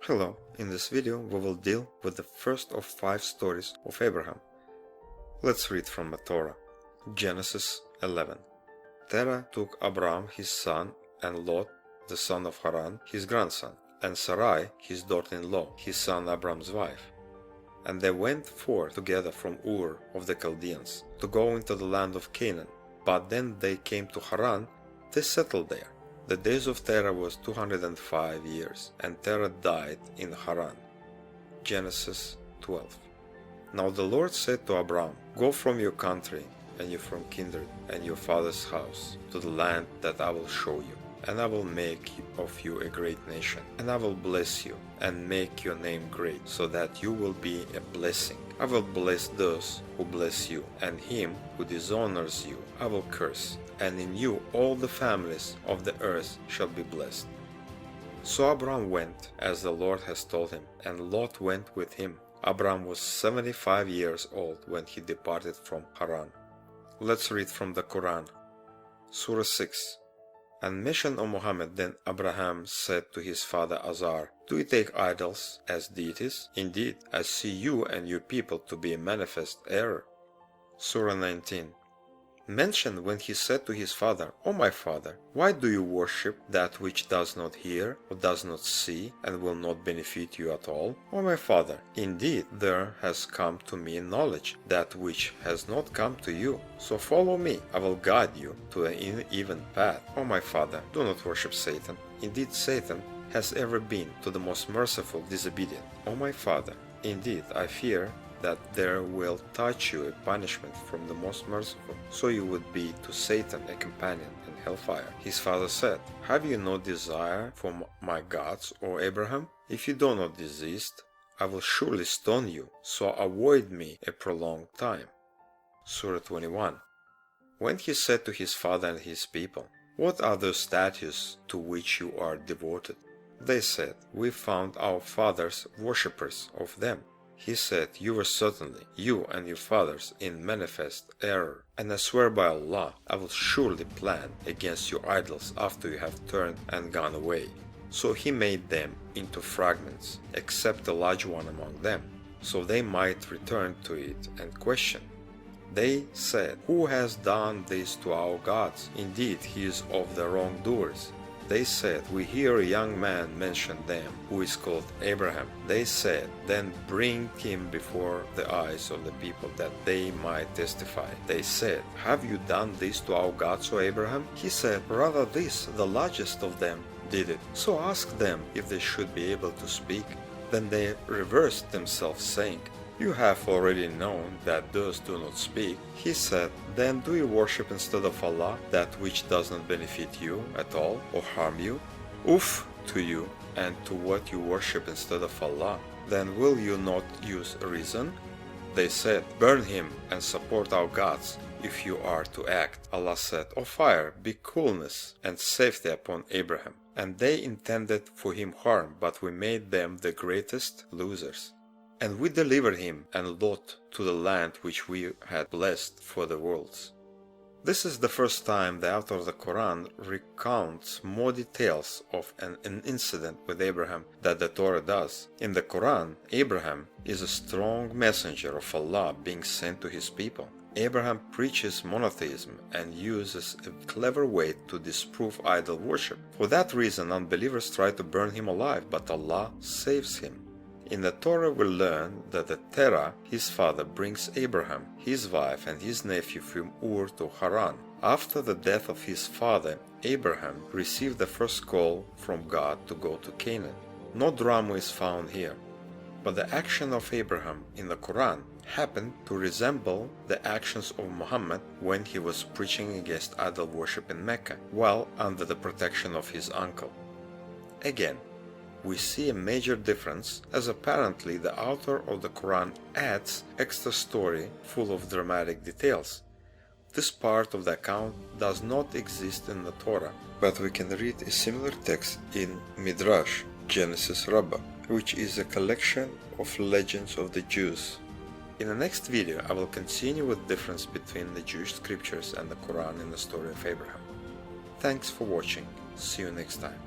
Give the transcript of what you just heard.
Hello, in this video we will deal with the first of 5 stories of Abraham. Let's read from the Torah. Genesis 11. Terah took Abram his son, and Lot, the son of Haran, his grandson, and Sarai, his daughter-in-law, his son Abram's wife. And they went forth together from Ur of the Chaldeans, to go into the land of Canaan. But then they came to Haran, they settled there. The days of Terah was 205 years, and Terah died in Haran. Genesis 12. Now the Lord said to Abram, Go from your country, and you from kindred, and your father's house, to the land that I will show you. And I will make of you a great nation, and I will bless you, and make your name great, so that you will be a blessing. I will bless those who bless you, and him who dishonors you I will curse, and in you all the families of the earth shall be blessed. So Abram went, as the Lord has told him, and Lot went with him. Abram was 75 years old when he departed from Haran. Let's read from the Qur'an. Surah 6. And mention of Muhammad, then Abraham said to his father Azar, Do you take idols as deities? Indeed, I see you and your people to be a manifest error. Surah 19. Mention when he said to his father, O my father, why do you worship that which does not hear, or does not see, and will not benefit you at all? O my father, indeed there has come to me knowledge, that which has not come to you. So follow me, I will guide you to an even path. O my father, do not worship Satan. Indeed Satan has ever been to the most merciful disobedient. O my father, indeed I fear that there will touch you a punishment from the most merciful, so you would be to Satan a companion in hellfire. His father said, Have you no desire for my gods, O Abraham? If you do not desist, I will surely stone you, so avoid me a prolonged time. Surah 21. When he said to his father and his people, What are those statues to which you are devoted? They said, We found our fathers worshippers of them. He said, You were certainly, you and your fathers, in manifest error, and I swear by Allah, I will surely plan against your idols after you have turned and gone away. So he made them into fragments, except a large one among them, so they might return to it and question. They said, Who has done this to our gods? Indeed, he is of the wrongdoers. They said, We hear a young man mention them, who is called Abraham. They said, Then bring him before the eyes of the people, that they might testify. They said, Have you done this to our gods, O Abraham? He said, Rather this, the largest of them, did it. So ask them if they should be able to speak. Then they reversed themselves, saying, You have already known that those do not speak. He said, Then do you worship instead of Allah that which does not benefit you at all or harm you? Oof to you and to what you worship instead of Allah. Then will you not use reason? They said, Burn him and support our gods if you are to act. Allah said, O fire, be coolness and safety upon Abraham. And they intended for him harm, but we made them the greatest losers. And we delivered him and Lot to the land which we had blessed for the worlds. This is the first time the author of the Quran recounts more details of an incident with Abraham that the Torah does. In the Quran, Abraham is a strong messenger of Allah being sent to his people. Abraham preaches monotheism and uses a clever way to disprove idol worship. For that reason, unbelievers try to burn him alive, but Allah saves him. In the Torah we learn that the Terah, his father, brings Abraham, his wife and his nephew from Ur to Haran. After the death of his father, Abraham received the first call from God to go to Canaan. No drama is found here, but the action of Abraham in the Quran happened to resemble the actions of Muhammad when he was preaching against idol worship in Mecca, while under the protection of his uncle. Again, we see a major difference, as apparently the author of the Quran adds extra story full of dramatic details. This part of the account does not exist in the Torah, but we can read a similar text in Midrash, Genesis Rabbah, which is a collection of legends of the Jews. In the next video I will continue with the difference between the Jewish scriptures and the Quran in the story of Abraham. Thanks for watching, see you next time.